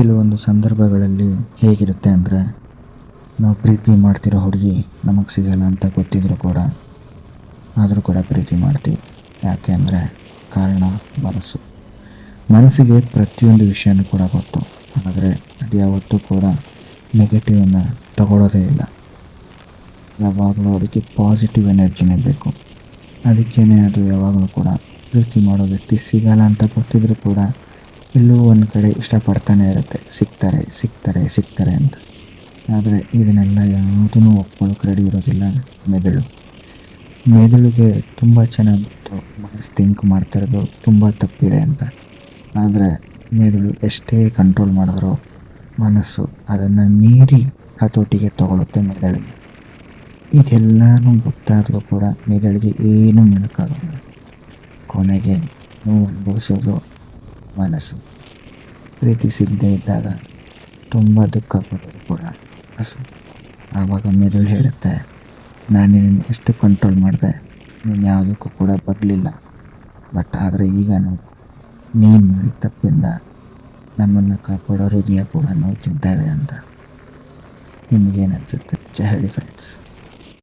ಕೆಲವೊಂದು ಸಂದರ್ಭಗಳಲ್ಲಿ ಹೇಗಿರುತ್ತೆ ಅಂದರೆ, ನಾವು ಪ್ರೀತಿ ಮಾಡ್ತಿರೋ ಹುಡುಗಿ ನಮಗೆ ಸಿಗಲ್ಲ ಅಂತ ಗೊತ್ತಿದ್ರೂ ಕೂಡ ಆದರೂ ಕೂಡ ಪ್ರೀತಿ ಮಾಡ್ತೀವಿ. ಯಾಕೆ ಅಂದರೆ ಕಾರಣ ಮನಸ್ಸಿಗೆ ಪ್ರತಿಯೊಂದು ವಿಷಯನೂ ಕೂಡ ಗೊತ್ತು. ಆದರೆ ಅದು ಯಾವತ್ತೂ ಕೂಡ ನೆಗೆಟಿವನ್ನು ತಗೊಳ್ಳೋದೇ ಇಲ್ಲ. ಯಾವಾಗಲೂ ಅದಕ್ಕೆ ಪಾಸಿಟಿವ್ ಎನರ್ಜಿನೇ ಬೇಕು. ಅದಕ್ಕೇ ಅದು ಯಾವಾಗಲೂ ಕೂಡ ಪ್ರೀತಿ ಮಾಡೋ ವ್ಯಕ್ತಿ ಸಿಗಲ್ಲ ಅಂತ ಗೊತ್ತಿದ್ರೂ ಕೂಡ ಎಲ್ಲೋ ಒಂದು ಕಡೆ ಇಷ್ಟಪಡ್ತಾನೆ ಇರುತ್ತೆ, ಸಿಗ್ತಾರೆ ಅಂತ. ಆದರೆ ಇದನ್ನೆಲ್ಲ ಯಾವುದೂ ಒಪ್ಕೊಳ್ಳೋಕೆ ರೆಡಿ ಇರೋದಿಲ್ಲ ಮೆದುಳಿಗೆ ತುಂಬ ಚೆನ್ನಾಗಿ ಗೊತ್ತು ಮನಸ್ಸು ಥಿಂಕ್ ಮಾಡ್ತಾ ಇರೋದು ತುಂಬ ತಪ್ಪಿದೆ ಅಂತ. ಆದರೆ ಮೆದುಳು ಎಷ್ಟೇ ಕಂಟ್ರೋಲ್ ಮಾಡಿದ್ರೂ ಮನಸ್ಸು ಅದನ್ನು ಮೀರಿ ಹತೋಟಿಗೆ ತಗೊಳುತ್ತೆ ಮೆದುಳಿಗೆ. ಇದೆಲ್ಲನೂ ಗೊತ್ತಾದರೂ ಕೂಡ ಮೆದುಳಿಗೆ ಏನೂ ಮಾಡೋಕ್ಕಾಗಲ್ಲ. ಕೊನೆಗೆ ನೋವು ಅನುಭವಿಸೋದು ಮನಸ್ಸು. ಪ್ರೀತಿ ಸಿಗದೇ ಇದ್ದಾಗ ತುಂಬ ದುಃಖ ಪಡೋದು ಕೂಡ ಮನಸ್ಸು. ಆವಾಗ ಮೆದುಳು ಹೇಳುತ್ತೆ, ನಾನು ನಿನ್ನನ್ನು ಎಷ್ಟು ಕಂಟ್ರೋಲ್ ಮಾಡಿದೆ, ನೀನು ಯಾವುದಕ್ಕೂ ಕೂಡ ಬಗ್ಲಿಲ್ಲ. ಆದರೆ ಈಗ ನೋಡು, ನೀನು ಮಾಡಿದ ತಪ್ಪಿಂದ ನಮ್ಮನ್ನು ಕಾಪಾಡೋ ಹೃದಯ ಕೂಡ ನೋವು ತಿಂತಾ ಇದೆ ಅಂತ. ನಿಮಗೇನು ಅನಿಸುತ್ತೆ ಹೇಳಿ ಫ್ರೆಂಡ್ಸ್.